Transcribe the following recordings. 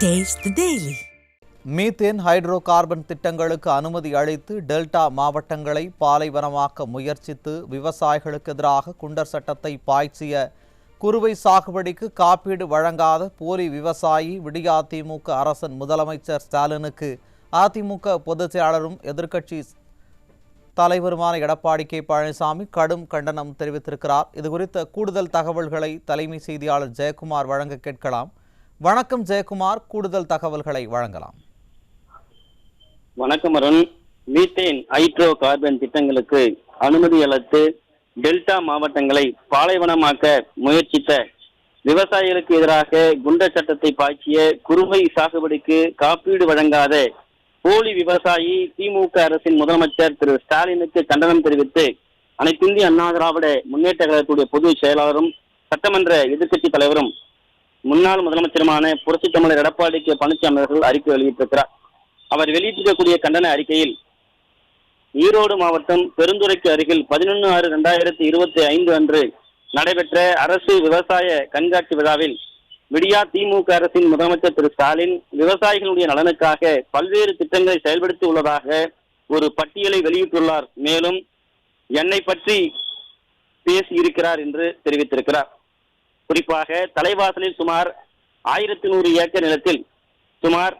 Taste the Daily. Methane hydro carbon திட்டங்களுக்கு அனுமதி அளித்து டெல்டா மாவட்டங்களை பாலைவனமாக்க முயற்சித்து விவசாயிகளுக்கு எதிராக குண்டர் சட்டத்தை பாய்ச்சிய குறுவை சாகுபடிக்கு காப்பீடு வழங்காத போலி விவசாயி விடியா அதிமுக அரசன் முதலமைச்சர் ஸ்டாலினுக்கு அதிமுக பொதுச் செயலாளரும் எதிர்க்கட்சி தலைவருமான எடப்பாடி கே பழனிசாமி கடும் கண்டனம் தெரிவித்திருக்கிறார். இதுகுறித்த கூடுதல் தகவல்களை தலைமை செய்தியாளர் ஜெயக்குமார் வழங்க கேட்கலாம். வணக்கம் ஜெயக்குமார், கூடுதல் தகவல்களை வழங்கலாம். வணக்கம் அருண். மீத்தேன் ஹைட்ரோ கார்பன் திட்டங்களுக்கு அனுமதி அளித்து டெல்டா மாவட்டங்களை பாலைவனமாக்க முயற்சித்த விவசாயிகளுக்கு எதிராக குண்டர் சட்டத்தை பாய்ச்சிய குறுவை சாகுபடிக்கு காப்பீடு வழங்காத போலி விவசாயி திமுக அரசின் முதலமைச்சர் திரு ஸ்டாலினுக்கு கண்டனம் தெரிவித்து அனைத்திந்திய அண்ணா திராவிட முன்னேற்ற கழகத்துடைய பொதுச் செயலாளரும் சட்டமன்ற எதிர்க்கட்சி தலைவரும் முன்னாள் முதலமைச்சருமான புரட்சித் தமிழர் எடப்பாடி கே பழனிசாமி அவர்கள் அறிக்கை வெளியிட்டிருக்கிறார். அவர் வெளியிட்டிருக்கக்கூடிய கண்டன அறிக்கையில் ஈரோடு மாவட்டம் பெருந்துறைக்கு அருகில் 11/6/2025 அன்று நடைபெற்ற அரசு விவசாய கண்காட்சி விழாவில் விடியா திமுக அரசின் முதலமைச்சர் திரு ஸ்டாலின் விவசாயிகளுடைய நலனுக்காக பல்வேறு திட்டங்களை செயல்படுத்தி உள்ளதாக ஒரு பட்டியலை வெளியிட்டுள்ளார். மேலும் என்னை பற்றி பேசியிருக்கிறார் என்று தெரிவித்திருக்கிறார். குறிப்பாக தலைவாசலில் சுமார் 1100 ஏக்கர் நிலத்தில் சுமார்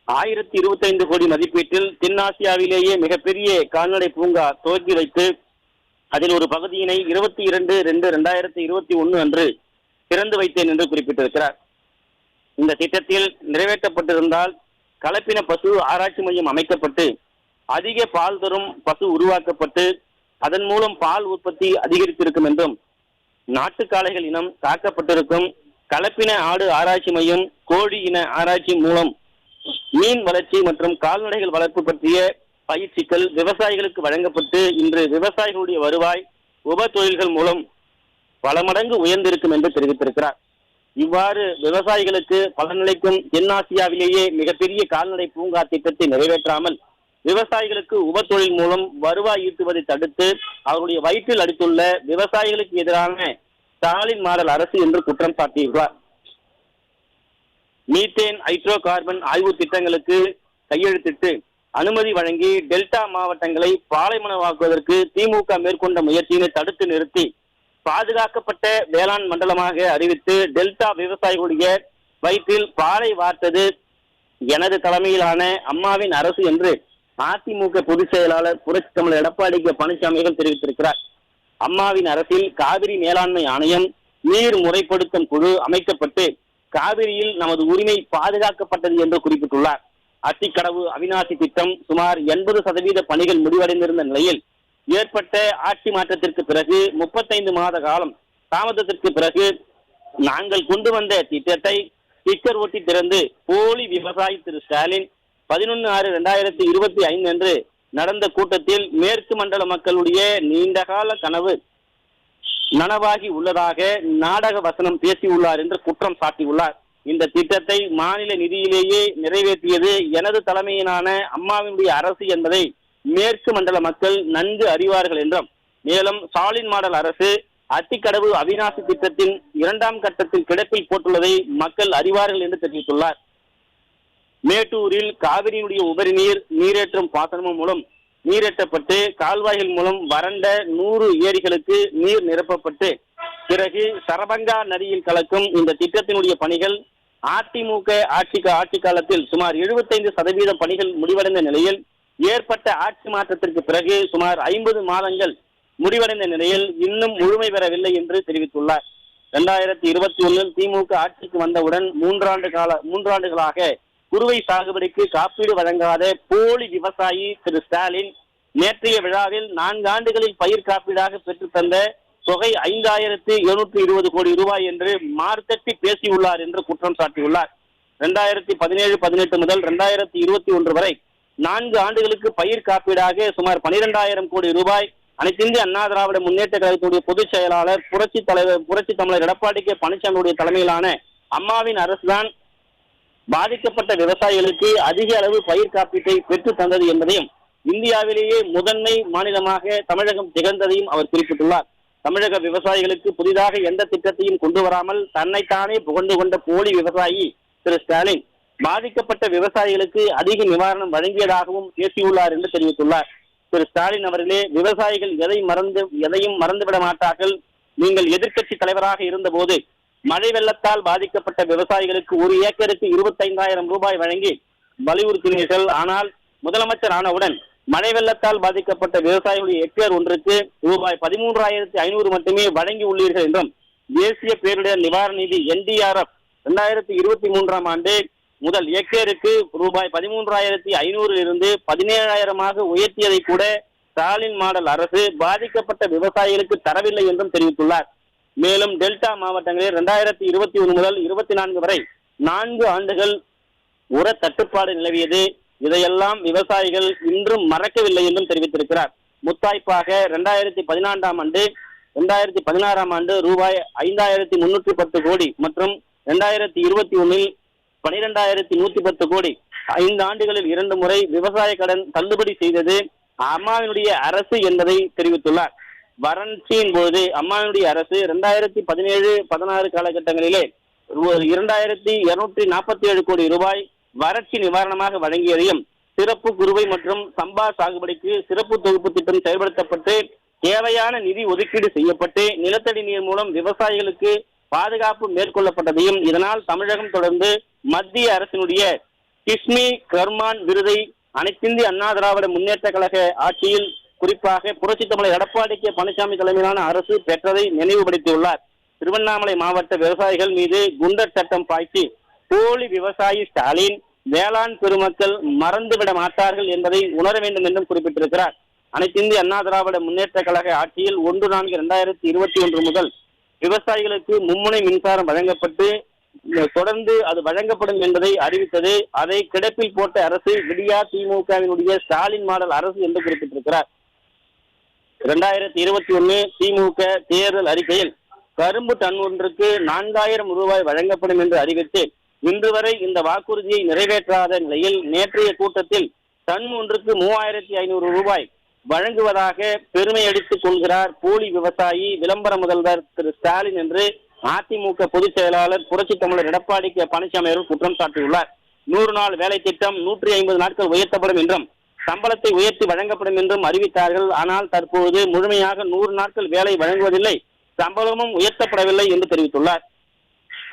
1025 கோடி மதிப்பீட்டில் தென்னாசியாவிலேயே மிகப்பெரிய கால்நடை பூங்கா துவக்கி வைத்து அதில் ஒரு பகுதியினை 22/2/2021 அன்று திறந்து வைத்தேன் என்று குறிப்பிட்டிருக்கிறார். இந்த திட்டத்தில் நிறைவேற்றப்பட்டிருந்தால் கலப்பின பசு ஆராய்ச்சி மையம் அமைக்கப்பட்டு அதிக பால் தரும் பசு உருவாக்கப்பட்டு அதன் மூலம் பால் உற்பத்தி அதிகரித்திருக்கும் என்றும் நாட்டு காளைகள் இனம் தாக்கப்பட்டிருக்கும், கலப்பின ஆடு ஆராய்ச்சி மையம் கோழி இன ஆராய்ச்சி மூலம் மீன் வளர்ச்சி மற்றும் கால்நடைகள் வளர்ப்பு பற்றிய பயிற்சிகள் விவசாயிகளுக்கு வழங்கப்பட்டு இன்று விவசாயிகளுடைய வருவாய் உப தொழில்கள் மூலம் பல மடங்கு உயர்ந்திருக்கும் என்று தெரிவித்திருக்கிறார். இவ்வாறு விவசாயிகளுக்கு பலனளிக்கும் தென்னாசியாவிலேயே மிகப்பெரிய கால்நடை பூங்கா திட்டத்தை நிறைவேற்றாமல் விவசாயிகளுக்கு உப தொழில் மூலம் வருவாய் ஈட்டுவதை தடுத்து அவருடைய வயிற்றில் அடித்துள்ள விவசாயிகளுக்கு எதிரான ஸ்டாலின் மாடல் அரசு என்று குற்றம் சாட்டியுள்ளார். மீத்தேன் ஹைட்ரோ கார்பன் ஆய்வு திட்டங்களுக்கு கையெழுத்திட்டு அனுமதி வழங்கி டெல்டா மாவட்டங்களை பாலைவனமாக்குவதற்கு திமுக மேற்கொண்ட முயற்சியினை தடுத்து நிறுத்தி பாதுகாக்கப்பட்ட வேளாண் மண்டலமாக அறிவித்து டெல்டா விவசாயிகளுடைய வயிற்றில் பாலை வார்த்தது எனது தலைமையிலான அம்மாவின் அரசு என்று அதிமுக பொதுச் செயலாளர் புரட்சித் தமிழர் எடப்பாடி கே பழனிசாமி அவர்கள் தெரிவித்திருக்கிறார். அம்மாவின் அரசில் காவிரி மேலாண்மை ஆணையம் நீர் முறைப்படுத்தும் குழு அமைக்கப்பட்டு காவிரியில் நமது உரிமை பாதுகாக்கப்பட்டது என்று குறிப்பிட்டுள்ளார். அத்திக்கடவு அவிநாசி திட்டம் சுமார் 80% பணிகள் முடிவடைந்திருந்த நிலையில் ஏற்பட்ட ஆட்சி மாற்றத்திற்கு பிறகு 35 மாத காலம் தாமதத்திற்கு பிறகு நாங்கள் கொண்டு வந்த திட்டத்தை ஸ்டிக்கர் ஒட்டி திறந்து போலி விவசாயி திரு ஸ்டாலின் 11/6/2025 அன்று நடந்த கூட்டத்தில் மேற்கு மண்டல மக்களுடைய நீண்டகால கனவு நனவாகி உள்ளதாக நாடக வசனம் பேசியுள்ளார் என்று குற்றம் சாட்டியுள்ளார். இந்த திட்டத்தை மாநில நிதியிலேயே நிறைவேற்றியது எனது தலைமையிலான அம்மாவினுடைய அரசு என்பதை மேற்கு மண்டல மக்கள் நன்கு அறிவார்கள் என்றும், மேலும் ஸ்டாலின் மாடல் அரசு அத்திக்கடவு அவிநாசி திட்டத்தின் 2ஆம் கட்டத்தில் கிடப்பில் போட்டுள்ளதை மக்கள் அறிவார்கள் என்று தெரிவித்துள்ளார். மேட்டூரில் காவிரியினுடைய உபரி நீர் நீரேற்றும் பாசனம் மூலம் நீரேற்றப்பட்டு கால்வாய்கள் மூலம் வறண்ட 100 ஏரிகளுக்கு நீர் நிரப்பப்பட்டு பிறகு சரபங்கா நதியில் கலக்கும் இந்த திட்டத்தினுடைய பணிகள் அதிமுக ஆட்சி காலத்தில் சுமார் 75% பணிகள் முடிவடைந்த நிலையில் ஏற்பட்ட ஆட்சி மாற்றத்திற்கு பிறகு சுமார் 50 மாதங்கள் முடிவடைந்த நிலையில் இன்னும் முழுமை பெறவில்லை என்று தெரிவித்துள்ளார். 2021 திமுக ஆட்சிக்கு வந்தவுடன் 3 ஆண்டுகளாக குறுவை சாகுபடிக்கு காப்பீடு வழங்காத போலி விவசாயி திரு ஸ்டாலின் நேற்றைய விழாவில் 4 ஆண்டுகளில் பயிர் காப்பீடாக பெற்று தந்த தொகை 5720 கோடி ரூபாய் என்று மார்த்தட்டி பேசியுள்ளார் என்று குற்றம் சாட்டியுள்ளார். 2017-18 முதல் 2021 வரை 4 ஆண்டுகளுக்கு பயிர் காப்பீடாக சுமார் 12,000 கோடி ரூபாய் அனைத்திந்திய அண்ணா திராவிட முன்னேற்ற கழகத்துடைய பொதுச் செயலாளர் புரட்சித் தமிழர் எடப்பாடி கே பழனிசாமியுடைய தலைமையிலான அம்மாவின் அரசுதான் பாதிக்கப்பட்ட விவசாயிகளுக்கு அதிக அளவு பயிர் காப்பீட்டை பெற்று தந்தது என்பதையும் இந்தியாவிலேயே முதன்மை மாநிலமாக தமிழகம் திகழ்ந்ததையும் அவர் குறிப்பிட்டுள்ளார். தமிழக விவசாயிகளுக்கு புதிதாக எந்த திட்டத்தையும் கொண்டு வராமல் தன்னைத்தானே புகழ்ந்து கொண்ட போலி விவசாயி திரு ஸ்டாலின் பாதிக்கப்பட்ட விவசாயிகளுக்கு அதிக நிவாரணம் வழங்கியதாகவும் பேசியுள்ளார் என்று தெரிவித்துள்ளார். திரு ஸ்டாலின் அவர்களே, விவசாயிகள் எதையும் மறந்துவிட மாட்டார்கள். நீங்கள் எதிர்க்கட்சி தலைவராக இருந்தபோது மழை வெள்ளத்தால் பாதிக்கப்பட்ட விவசாயிகளுக்கு ஒரு ஏக்கருக்கு 25,000 ரூபாய் வழங்கி வலியுறுத்தினீர்கள். ஆனால் முதலமைச்சர் ஆனவுடன் மழை வெள்ளத்தால் பாதிக்கப்பட்ட விவசாயிகளுடைய ஹெக்டேர் ஒன்றுக்கு ரூபாய் 13,500 மட்டுமே வழங்கி உள்ளீர்கள் என்றும், தேசிய பேரிடர் நிவாரண நிதி NDRF 2023ஆம் ஆண்டு முதல் ஹெக்டேருக்கு ரூபாய் 13,500 இருந்து 17,000 உயர்த்தியதை கூட ஸ்டாலின் மாடல் அரசு பாதிக்கப்பட்ட விவசாயிகளுக்கு தரவில்லை என்றும் தெரிவித்துள்ளார். மேலும் டெல்டா மாவட்டங்களில் 2021 முதல் 24 வரை 4 ஆண்டுகள் உர தட்டுப்பாடு நிலவியது. இதையெல்லாம் விவசாயிகள் இன்றும் மறக்கவில்லை என்றும் தெரிவித்திருக்கிறார். முத்தாய்ப்பாக 2014ஆம் ஆண்டு 2016ஆம் ஆண்டு ரூபாய் 5,310 கோடி மற்றும் 2021இல் 12,110 கோடி 5 ஆண்டுகளில் 2 முறை விவசாய கடன் தள்ளுபடி செய்தது அம்மாவினுடைய அரசு என்பதை தெரிவித்துள்ளார். வறட்சியின் போது அம்மாவினுடைய அரசு 2017-16 காலகட்டங்களிலே 2,247 கோடி ரூபாய் வறட்சி நிவாரணமாக வழங்கியதையும், சிறப்பு குறுவை மற்றும் சம்பா சாகுபடிக்கு சிறப்பு தொகுப்பு திட்டம் செயல்படுத்தப்பட்டு தேவையான நிதி ஒதுக்கீடு செய்யப்பட்டு நிலத்தடி நீர் மூலம் விவசாயிகளுக்கு பாதுகாப்பு மேற்கொள்ளப்பட்டதையும், இதனால் தமிழகம் தொடர்ந்து மத்திய அரசினுடைய கிஸ்மி கர்மான் விருதை அனைத்திந்திய அண்ணா திராவிட முன்னேற்ற கழக ஆட்சியில் குறிப்பாக புரட்சி தமிழர் எடப்பாடி கே பழனிசாமி தலைமையிலான அரசு பெற்றதை நினைவுபடுத்தியுள்ளார். திருவண்ணாமலை மாவட்ட விவசாயிகள் மீது குண்டர் சட்டம் பாய்ச்சி போலி விவசாயி ஸ்டாலின் வேளாண் பெருமக்கள் மறந்துவிட மாட்டார்கள் என்பதை உணர வேண்டும் என்றும் குறிப்பிட்டிருக்கிறார். அனைத்திந்திய அண்ணா திராவிட முன்னேற்ற கழக ஆட்சியில் 1/4/2021 முதல் விவசாயிகளுக்கு மும்முனை மின்சாரம் வழங்கப்பட்டு தொடர்ந்து அது வழங்கப்படும் என்பதை அறிவித்தது. அதை கிடப்பில் போட்ட அரசு விடியா திமுகவினுடைய ஸ்டாலின் மாடல் அரசு என்று குறிப்பிட்டிருக்கிறார். 2021 திமுக தேர்தல் அறிக்கையில் கரும்பு டன் ஒன்றுக்கு 4,000 ரூபாய் வழங்கப்படும் என்று அறிவித்து இன்று வரை இந்த வாக்குறுதியை நிறைவேற்றாத நிலையில் நேற்றைய கூட்டத்தில் டன் ஒன்றுக்கு 3,500 ரூபாய் வழங்குவதாக பெருமை அடித்துக் கொள்கிறார் போலி விவசாயி விளம்பர முதல்வர் திரு ஸ்டாலின் என்று அதிமுக பொதுச் செயலாளர் புரட்சி தமிழர் எடப்பாடி கே பழனிசாமி அவர்கள் குற்றம் சாட்டியுள்ளார். 100 நாள் வேலை திட்டம் 150 நாட்கள் உயர்த்தப்படும் என்றும் சம்பளத்தை உயர்த்தி வழங்கப்படும் என்றும் அறிவித்தார்கள். ஆனால் தற்போது முழுமையாக 100 நாட்கள் வேலை வழங்குவதில்லை, சம்பளமும் உயர்த்தப்படவில்லை என்று தெரிவித்துள்ளார்.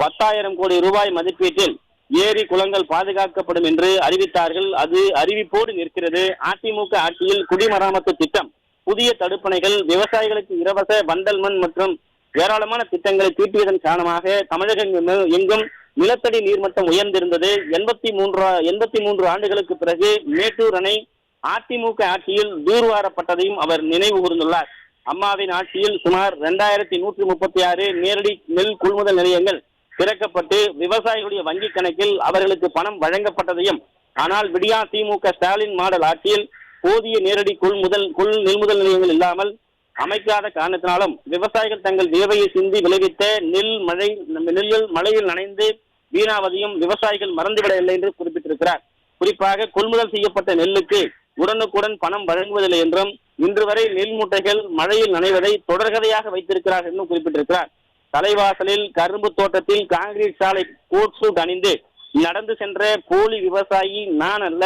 10,000 கோடி ரூபாய் மதிப்பீட்டில் ஏரி குளங்கள் பாதுகாக்கப்படும் என்று அறிவித்தார்கள். அது அறிவிப்போடு நிற்கிறது. அதிமுக ஆட்சியில் குடிமராமத்து திட்டம், புதிய தடுப்பணைகள், விவசாயிகளுக்கு இலவச வண்டல் மண் மற்றும் ஏராளமான திட்டங்களை தீட்டியதன் காரணமாக தமிழகம் எங்கும் நிலத்தடி நீர்மட்டம் உயர்ந்திருந்தது. 83 ஆண்டுகளுக்கு பிறகு மேட்டூர் அணை அதிமுக ஆட்சியில் தூர்வாரப்பட்டதையும் அவர் நினைவு கூர்ந்துள்ளார். அம்மாவின் ஆட்சியில் சுமார் 2,136 நேரடி நெல் கொள்முதல் நிலையங்கள் திறக்கப்பட்டு விவசாயிகளுடைய வங்கிக் கணக்கில் அவர்களுக்கு பணம் வழங்கப்பட்டதையும், ஆனால் விடியா திமுக ஸ்டாலின் மாடல் ஆட்சியில் போதிய நேரடி நெல்முதல் நிலையங்கள் இல்லாமல் அமைக்காத காரணத்தினாலும் விவசாயிகள் தங்கள் வியர்வையை சிந்தி விளைவித்த நெல் மழையில் நனைந்து வீணாவதையும் விவசாயிகள் மறந்துவிடவில்லை என்று குறிப்பிட்டிருக்கிறார். குறிப்பாக கொள்முதல் செய்யப்பட்ட நெல்லுக்கு உடனுக்குடன் பணம் வழங்குவதில்லை என்றும், இன்று வரை நெல் மூட்டைகள் மழையில் நனைவதை தொடர்கதையாக வைத்திருக்கிறார் என்றும் குறிப்பிட்டிருக்கிறார். தலைவாசலில் கரும்பு தோட்டத்தில் காங்கிரீட் சாலை கோட் சூட் அணிந்து நடந்து சென்ற போலி விவசாயி நான் அல்ல.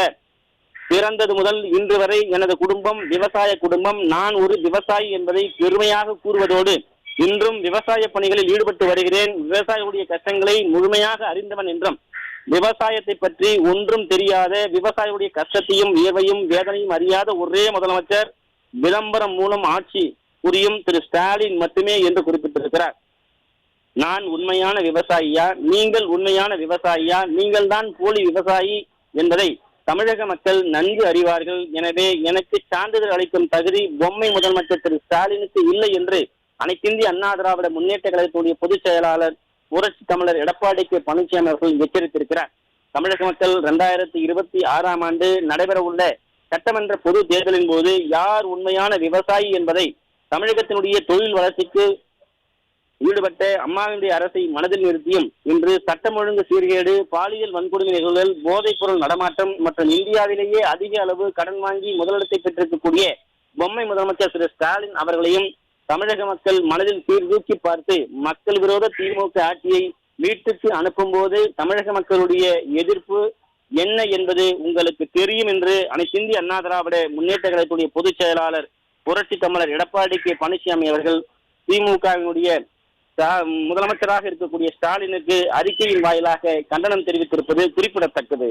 பிறந்தது முதல் இன்று வரை எனது குடும்பம் விவசாய குடும்பம், நான் ஒரு விவசாயி என்பதை பெருமையாக கூறுவதோடு இன்றும் விவசாய பணிகளில் ஈடுபட்டு வருகிறேன். விவசாயிகளுடைய கஷ்டங்களை முழுமையாக அறிந்தவன் என்றும், விவசாயத்தை பற்றி ஒன்றும் தெரியாத, விவசாயிகளுடைய கஷ்டத்தையும் வியர்வையும் வேதனையும் அறியாத ஒரே முதலமைச்சர் விளம்பரம் மூலம் ஆட்சி புரியும் திரு ஸ்டாலின் மட்டுமே என்று குறிப்பிட்டிருக்கிறார். நான் உண்மையான விவசாயியா, நீங்கள் உண்மையான விவசாயியா, நீங்கள் தான் போலி விவசாயி என்பதை தமிழக மக்கள் நன்கு அறிவார்கள். எனவே எனக்கு சான்றிதழ் அளிக்கும் தகுதி பொம்மை முதலமைச்சர் திரு ஸ்டாலினுக்கு இல்லை என்று அனைத்திந்திய அண்ணா திராவிட முன்னேற்ற கழகத்துடைய பொதுச் செயலாளர் புரட்சி தமிழர் எடப்பாடி கே பழனிசாமி அவர்கள் எச்சரித்திருக்கிறார். தமிழக மக்கள் 2026ஆம் ஆண்டு நடைபெற உள்ள சட்டமன்ற பொது தேர்தலின் போது யார் உண்மையான விவசாயி என்பதை தமிழகத்தினுடைய தொழில் வளர்ச்சிக்கு ஈடுபட்ட அம்மாவினுடைய அரசை மனதில் நிறுத்தியும் இன்று சட்டம் ஒழுங்கு சீர்கேடு, பாலியல் வன்கொடுமை நிகழ்வுகள், போதைப் பொருள் நடமாட்டம் மற்றும் இந்தியாவிலேயே அதிக அளவு கடன் வாங்கி முதலிடத்தை பெற்றிருக்கக்கூடிய பொம்மை முதலமைச்சர் திரு ஸ்டாலின் அவர்களையும் தமிழக மக்கள் மனதில் சீர்தூக்கி பார்த்து மக்கள் விரோத திமுக ஆட்சியை வீட்டுக்கு அனுப்பும்போது தமிழக மக்களுடைய எதிர்ப்பு என்ன என்பது உங்களுக்கு தெரியும் என்று அனைத்து இந்திய அண்ணா திராவிட முன்னேற்ற கழகத்துடைய பொதுச் செயலாளர் புரட்சி தமிழர் எடப்பாடி கே பழனிசாமி அவர்கள் திமுகவினுடைய முதலமைச்சராக இருக்கக்கூடிய ஸ்டாலினுக்கு அறிக்கையின் வாயிலாக கண்டனம் தெரிவித்திருப்பது குறிப்பிடத்தக்கது.